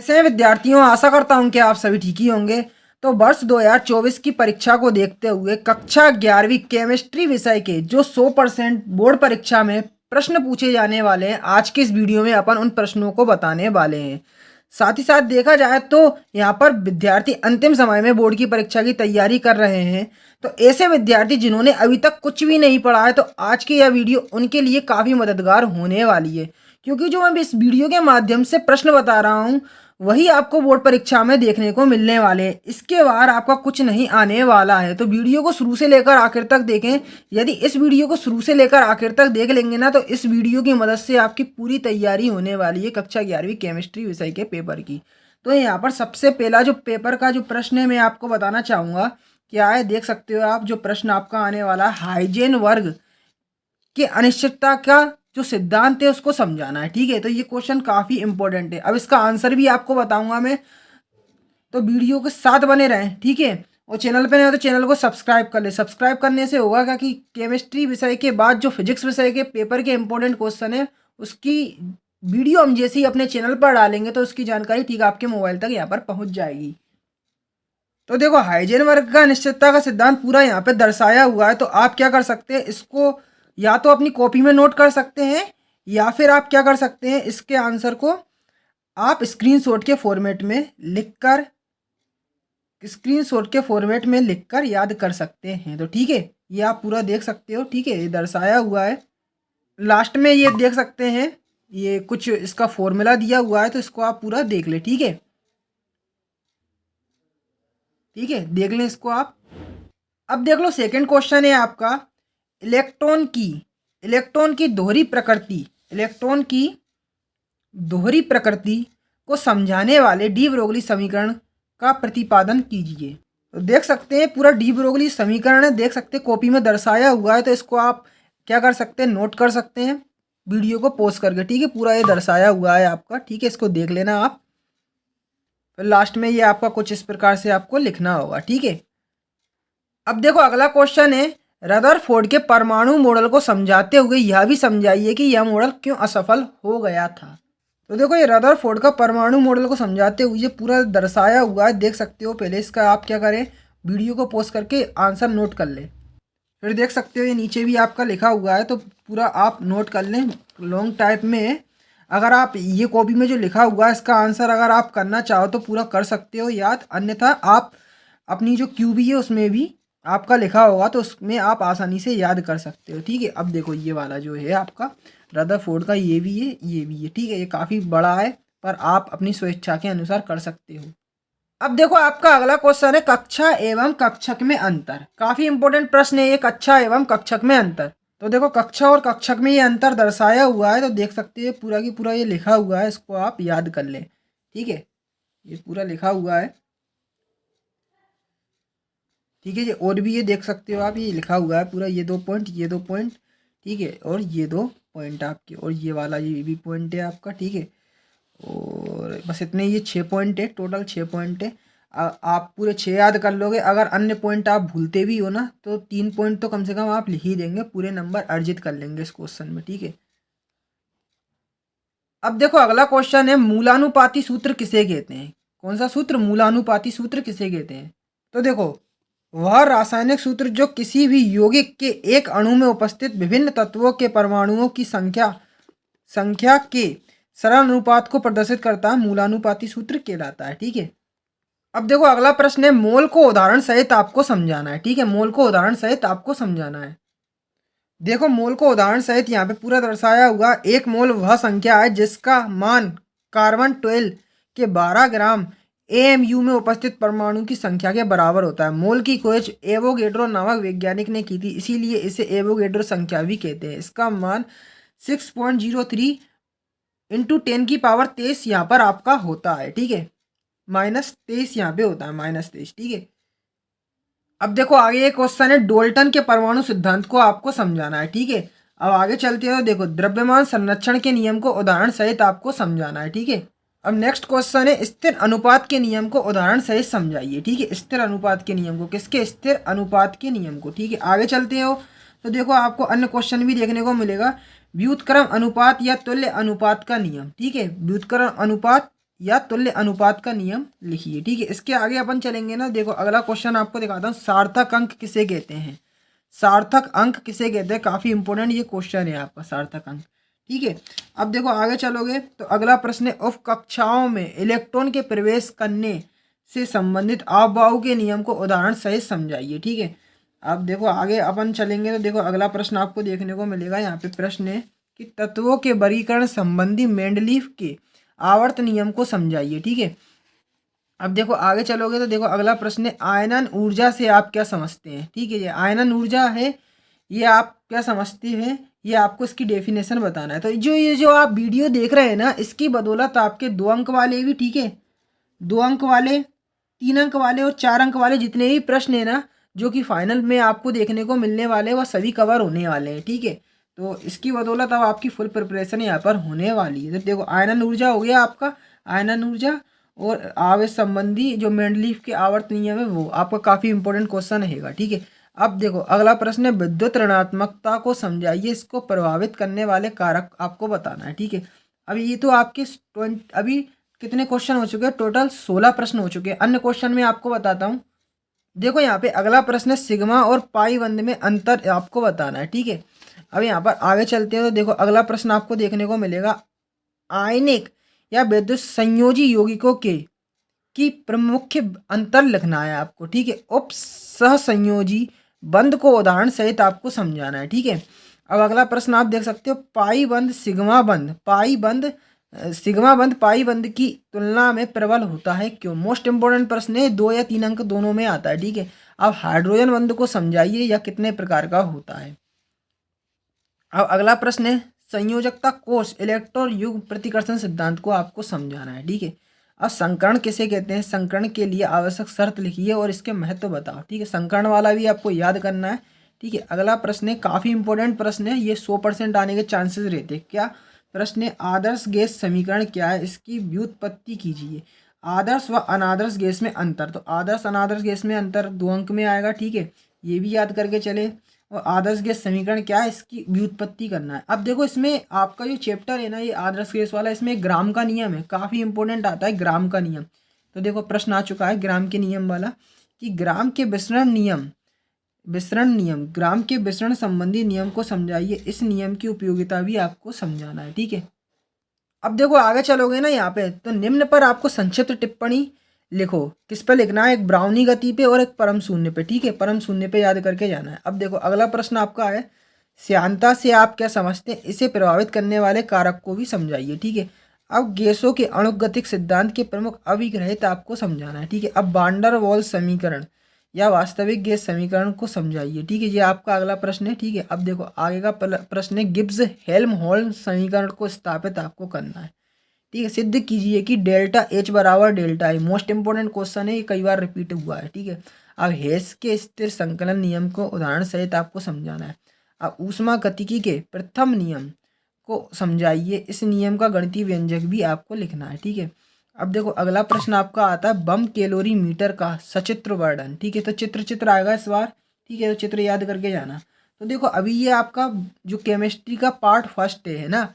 कैसे हैं विद्यार्थियों, आशा करता हूं कि आप सभी ठीक ही होंगे। तो वर्ष 2024 की परीक्षा को देखते हुए कक्षा 11वीं केमिस्ट्री विषय के जो 100% बोर्ड परीक्षा में प्रश्न पूछे जाने वाले हैं, आज के इस वीडियो में अपन उन प्रश्नों को बताने वाले हैं। साथ ही साथ देखा जाए तो यहाँ पर विद्यार्थी अंतिम समय में बोर्ड की परीक्षा की तैयारी कर रहे हैं। तो ऐसे विद्यार्थी जिन्होंने अभी तक कुछ भी नहीं पढ़ा है, तो आज की यह वीडियो उनके लिए काफ़ी मददगार होने वाली है, क्योंकि जो मैं इस वीडियो के माध्यम से प्रश्न बता रहा हूँ वही आपको बोर्ड परीक्षा में देखने को मिलने वाले हैं। इसके बाहर आपका कुछ नहीं आने वाला है। तो वीडियो को शुरू से लेकर आखिर तक देखें। यदि इस वीडियो को शुरू से लेकर आखिर तक देख लेंगे ना, तो इस वीडियो की मदद से आपकी पूरी तैयारी होने वाली है कक्षा 11वीं केमिस्ट्री विषय के पेपर की। तो यहाँ पर सबसे पहला जो पेपर का जो प्रश्न है मैं आपको बताना चाहूँगा, क्या है देख सकते हो आप। जो प्रश्न आपका आने वाला है, हाइजेन वर्ग कि अनिश्चितता का जो सिद्धांत है उसको समझाना है। ठीक है, तो ये क्वेश्चन काफ़ी इंपॉर्टेंट है। अब इसका आंसर भी आपको बताऊंगा मैं, तो वीडियो के साथ बने रहें। ठीक है, और चैनल पे नहीं हो तो चैनल को सब्सक्राइब कर ले। सब्सक्राइब करने से होगा क्या कि केमिस्ट्री विषय के बाद जो फिजिक्स विषय के पेपर के इंपॉर्टेंट क्वेश्चन है उसकी वीडियो हम जैसे ही अपने चैनल पर डालेंगे तो उसकी जानकारी ठीक आपके मोबाइल तक यहाँ पर पहुँच जाएगी। तो देखो, हाइजेन वर्ग का अनिश्चितता का सिद्धांत पूरा यहाँ पे दर्शाया हुआ है। तो आप क्या कर सकते हैं, इसको या तो अपनी कॉपी में नोट कर सकते हैं, या फिर आप क्या कर सकते हैं, इसके आंसर को आप स्क्रीनशॉट के फॉर्मेट में लिखकर याद कर सकते हैं। तो ठीक है, ये आप पूरा देख सकते हो। ठीक है, ये दर्शाया हुआ है। लास्ट में ये देख सकते हैं, ये कुछ इसका फॉर्मूला दिया हुआ है, तो इसको आप पूरा देख ले। ठीक है, ठीक है, देख लें इसको आप। अब देख लो, सेकंड क्वेश्चन है आपका, इलेक्ट्रॉन की दोहरी प्रकृति को समझाने वाले डी ब्रोगली समीकरण का प्रतिपादन कीजिए। तो देख सकते हैं पूरा डी ब्रोगली समीकरण है, देख सकते हैं कॉपी में दर्शाया हुआ है। तो इसको आप क्या कर सकते हैं, नोट कर सकते हैं वीडियो को पॉज करके। ठीक है, पूरा ये दर्शाया हुआ है आपका। ठीक है, इसको देख लेना आप। फिर लास्ट में ये आपका कुछ इस प्रकार से आपको लिखना होगा। ठीक है, अब देखो अगला क्वेश्चन है, रदरफोर्ड के परमाणु मॉडल को समझाते हुए यह भी समझाइए कि यह मॉडल क्यों असफल हो गया था। तो देखो, ये रदरफोर्ड का परमाणु मॉडल को समझाते हुए ये पूरा दर्शाया हुआ है, देख सकते हो। पहले इसका आप क्या करें, वीडियो को पॉज करके आंसर नोट कर ले। फिर देख सकते हो ये नीचे भी आपका लिखा हुआ है, तो पूरा आप नोट कर लें लॉन्ग टाइप में। अगर आप ये कॉपी में जो लिखा हुआ है इसका आंसर अगर आप करना चाहो तो पूरा कर सकते हो याद, अन्यथा आप अपनी जो क्यूबी है उसमें भी आपका लिखा होगा, तो उसमें आप आसानी से याद कर सकते हो। ठीक है, अब देखो ये वाला जो है आपका रदरफोर्ड का, ये भी है ये भी है। ठीक है, ये काफ़ी बड़ा है, पर आप अपनी स्वेच्छा के अनुसार कर सकते हो। अब देखो आपका अगला क्वेश्चन है, कक्षा एवं कक्षक में अंतर। काफ़ी इंपॉर्टेंट प्रश्न है ये, कक्षा एवं कक्षक में अंतर। तो देखो, कक्षा और कक्षक में ये अंतर दर्शाया हुआ है, तो देख सकते हैं पूरा की पूरा ये लिखा हुआ है, इसको आप याद कर लें। ठीक है, ये पूरा लिखा हुआ है। ठीक है, ये और भी ये देख सकते हो आप, ये लिखा हुआ है पूरा, ये 2 पॉइंट, ये 2 पॉइंट। ठीक है, और ये 2 पॉइंट आपके, और ये वाला ये भी पॉइंट है आपका। ठीक है, और बस इतने, ये 6 पॉइंट है, टोटल 6 पॉइंट है। आप पूरे 6 याद कर लोगे। अगर अन्य पॉइंट आप भूलते भी हो ना, तो 3 पॉइंट तो कम से कम आप लिख ही देंगे, पूरे नंबर अर्जित कर लेंगे इस क्वेश्चन में। ठीक है, अब देखो अगला क्वेश्चन है, मूलानुपाती सूत्र किसे कहते हैं। कौन सा सूत्र, मूलानुपाती सूत्र किसे कहते हैं। तो देखो, वह रासायनिक सूत्र जो किसी भी यौगिक के एक अणु में उपस्थित विभिन्न तत्वों के परमाणुओं की संख्या के सरल अनुपात को प्रदर्शित करता है, मूलानुपाती सूत्र कहलाता है। ठीक है, अब देखो अगला प्रश्न है, मोल को उदाहरण सहित आपको समझाना है। ठीक है, मोल को उदाहरण सहित आपको समझाना है। देखो, मोल को उदाहरण सहित यहाँ पे पूरा दर्शाया हुआ, एक मोल वह संख्या है जिसका मान कार्बन 12 के 12 ग्राम AMU में उपस्थित परमाणु की संख्या के बराबर होता है। मोल की खोज एवोगेड्रो नामक वैज्ञानिक ने की थी, इसीलिए इसे एवोगेड्रो संख्या भी कहते हैं। इसका मान 6.03 इंटू 10 की पावर 23 यहाँ पर आपका होता है। ठीक है, -23 यहाँ पे होता है, -23। ठीक है, अब देखो आगे एक क्वेश्चन है, डोल्टन के परमाणु सिद्धांत को आपको समझाना है। ठीक है, अब आगे चलते हो, देखो द्रव्यमान संरक्षण के नियम को उदाहरण सहित आपको समझाना है। ठीक है, अब नेक्स्ट क्वेश्चन है, स्थिर अनुपात के नियम को उदाहरण सहित समझाइए। ठीक है, स्थिर अनुपात के नियम को, किसके, स्थिर अनुपात के नियम को। ठीक है, आगे चलते हो तो देखो आपको अन्य क्वेश्चन भी देखने को मिलेगा, व्युत्क्रम अनुपात या तुल्य अनुपात का नियम। ठीक है, व्युत्क्रम अनुपात या तुल्य अनुपात का नियम लिखिए। ठीक है, इसके आगे अपन चलेंगे ना। देखो अगला क्वेश्चन आपको दिखाता हूँ, सार्थक अंक किसे कहते हैं। सार्थक अंक किसे कहते हैं, काफी इंपॉर्टेंट ये क्वेश्चन है आपका, सार्थक अंक। ठीक है, अब देखो आगे चलोगे तो अगला प्रश्न है, उप कक्षाओं में इलेक्ट्रॉन के प्रवेश करने से संबंधित अफबाऊ के नियम को उदाहरण सहित समझाइए। ठीक है, अब देखो आगे अपन चलेंगे तो देखो अगला प्रश्न आपको देखने को मिलेगा। यहाँ पे प्रश्न है कि तत्वों के वर्गीकरण संबंधी मेंडलीफ के आवर्त नियम को समझाइए। ठीक है, अब देखो आगे चलोगे तो देखो अगला प्रश्न है, आयनन ऊर्जा से आप क्या समझते हैं। ठीक है, ये आयनन ऊर्जा है, ये आप क्या समझते हैं, ये आपको इसकी डेफिनेशन बताना है। तो ये जो आप वीडियो देख रहे हैं ना, इसकी बदौलत आपके 2 अंक वाले भी, ठीक है, 2 अंक वाले, 3 अंक वाले और 4 अंक वाले जितने भी प्रश्न है ना, जो कि फाइनल में आपको देखने को मिलने वाले, वह सभी कवर होने वाले हैं। ठीक है, तो इसकी बदौलत अब आपकी फुल प्रिपरेशन यहाँ पर होने वाली है। तो देखो आयनन ऊर्जा हो गया आपका, आयनन ऊर्जा और आवेश संबंधी जो मेंडलीफ के आवर्त नियम है वो आपका काफ़ी इंपॉर्टेंट क्वेश्चन रहेगा। ठीक है, अब देखो अगला प्रश्न है, विद्युत ऋणात्मकता को समझाइए, इसको प्रभावित करने वाले कारक आपको बताना है। ठीक है, अभी ये तो आपके अभी कितने क्वेश्चन हो चुके हैं, टोटल 16 प्रश्न हो चुके हैं। अन्य क्वेश्चन में आपको बताता हूँ। देखो यहाँ पे अगला प्रश्न है, सिग्मा और पाई बंध में अंतर आपको बताना है। ठीक है, अब यहाँ पर आगे चलते हैं तो देखो अगला प्रश्न आपको देखने को मिलेगा, आयनिक या विद्युत संयोजी यौगिकों के की प्रमुख अंतर लिखना है आपको। ठीक है, उप सहसंयोजी बंध को उदाहरण सहित आपको समझाना है। ठीक है, अब अगला प्रश्न आप देख सकते हो, पाई बंध सिग्मा बंध, सिग्मा बंध पाई बंध की तुलना में प्रबल होता है क्यों। मोस्ट इंपोर्टेंट प्रश्न है, 2 या 3 अंक दोनों में आता है। ठीक है, अब हाइड्रोजन बंध को समझाइए, या कितने प्रकार का होता है। अब अगला प्रश्न है, संयोजकता कोष इलेक्ट्रॉन युग्म प्रतिकर्षण सिद्धांत को आपको समझाना है। ठीक है, अब संकरण किसे कहते हैं, संकरण के लिए आवश्यक शर्त लिखिए और इसके महत्व बताओ। ठीक है, संकरण वाला भी आपको याद करना है। ठीक है, अगला प्रश्न है, काफ़ी इंपॉर्टेंट प्रश्न है, ये 100% आने के चांसेस रहते हैं। क्या प्रश्न है, आदर्श गैस समीकरण क्या है, इसकी व्युत्पत्ति कीजिए। आदर्श व अनादर्श गैस में अंतर, तो आदर्श अनादर्श गैस में अंतर 2 अंक में आएगा। ठीक है, ये भी याद करके चले। और आदर्श गैस समीकरण क्या है, इसकी व्युत्पत्ति करना है। अब देखो इसमें आपका जो चैप्टर है ना, ये आदर्श गैस वाला, इसमें ग्राम का नियम है, काफ़ी इंपॉर्टेंट आता है ग्राम का नियम। तो देखो प्रश्न आ चुका है ग्राम के नियम वाला, कि ग्राम के विसरण नियम, ग्राम के विसरण संबंधी नियम को समझाइए, इस नियम की उपयोगिता भी आपको समझाना है। ठीक है, अब देखो आगे चलोगे ना यहाँ पे, तो निम्न पर आपको संक्षिप्त टिप्पणी लिखो। किस पे लिखना है, एक ब्राउनी गति पे और एक परम शून्य पे। ठीक है, परम शून्य पे याद करके जाना है। अब देखो अगला प्रश्न आपका है, श्यानता से आप क्या समझते हैं, इसे प्रभावित करने वाले कारक को भी समझाइए। ठीक है, अब गैसों के अणुगतिक सिद्धांत के प्रमुख अभिग्रहित आपको समझाना है। ठीक है, अब वांडर वाल्स समीकरण या वास्तविक गैस समीकरण को समझाइए। ठीक है, ये आपका अगला प्रश्न है। ठीक है, अब देखो आगे का प्रश्न है, गिब्स हेल्महोल्ट्ज समीकरण को स्थापित आपको करना है। ठीक है, सिद्ध कीजिए कि डेल्टा एच बराबर डेल्टा आई। मोस्ट इंपोर्टेंट क्वेश्चन है, ये कई बार रिपीट हुआ है। ठीक है, अब हेस के स्थिर संकलन नियम को उदाहरण सहित आपको समझाना है। अब ऊष्मा गतिकी के प्रथम नियम को समझाइए, इस नियम का गणितीय व्यंजक भी आपको लिखना है। ठीक है, अब देखो अगला प्रश्न आपका आता है, बम कैलोरी मीटर का सचित्र वर्णन। ठीक है, तो चित्र आएगा इस बार। ठीक है, तो चित्र याद करके जाना। तो देखो अभी ये आपका जो केमिस्ट्री का पार्ट फर्स्ट है ना,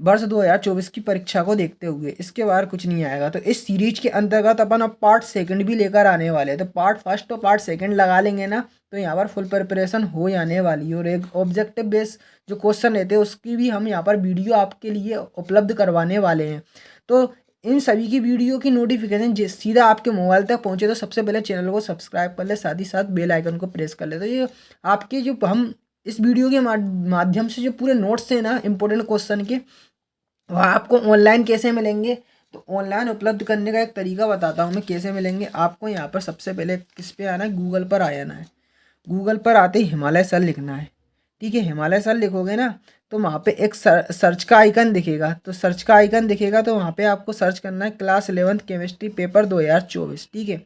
वर्ष 2024 की परीक्षा को देखते हुए, इसके बाहर कुछ नहीं आएगा। तो इस सीरीज के अंतर्गत अपन अब पार्ट सेकंड भी लेकर आने वाले हैं। तो पार्ट फर्स्ट और पार्ट सेकंड लगा लेंगे ना, तो यहाँ पर फुल प्रिपरेशन हो जाने वाली है। और एक ऑब्जेक्टिव बेस जो क्वेश्चन रहते हैं उसकी भी हम यहाँ पर वीडियो आपके लिए उपलब्ध करवाने वाले हैं। तो इन सभी की वीडियो की नोटिफिकेशन सीधा आपके मोबाइल तक पहुँचे तो सबसे पहले चैनल को सब्सक्राइब कर ले, साथ ही साथ बेल आइकन को प्रेस कर ले। तो ये आपके जो हम इस वीडियो के माध्यम से जो पूरे नोट्स हैं ना इंपॉर्टेंट क्वेश्चन के, वह आपको ऑनलाइन कैसे मिलेंगे। तो ऑनलाइन उपलब्ध करने का एक तरीका बताता हूँ मैं, कैसे मिलेंगे आपको। यहाँ पर सबसे पहले किस पे आना है, गूगल पर आ जाना है। गूगल पर आते ही हिमालय सर लिखना है। ठीक है, हिमालय सर लिखोगे ना, तो वहाँ पे एक सर्च का आइकन दिखेगा। तो सर्च का आइकन दिखेगा तो वहाँ पे आपको सर्च करना है क्लास 11th केमिस्ट्री पेपर 2024। ठीक है,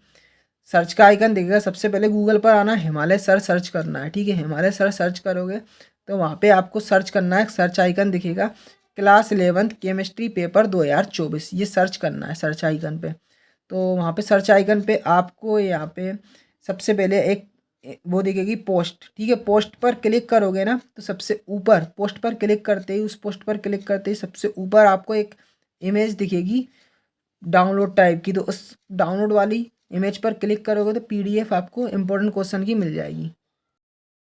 सर्च का आइकन दिखेगा, सबसे पहले गूगल पर आना, हिमालय सर सर्च करना है। ठीक है, हिमालय सर सर्च करोगे तो वहाँ पे आपको सर्च करना है, सर्च आइकन दिखेगा क्लास 11th केमिस्ट्री पेपर 2024, ये सर्च करना है सर्च आइकन पे। तो वहाँ पे सर्च आइकन पे आपको यहाँ पे सबसे पहले एक वो दिखेगी पोस्ट। ठीक है, पोस्ट पर क्लिक करोगे ना, तो सबसे ऊपर पोस्ट पर क्लिक करते ही, उस पोस्ट पर क्लिक करते ही सबसे ऊपर आपको एक इमेज दिखेगी डाउनलोड टाइप की, तो उस डाउनलोड वाली इमेज पर क्लिक करोगे तो PDF आपको इम्पोर्टेंट क्वेश्चन की मिल जाएगी।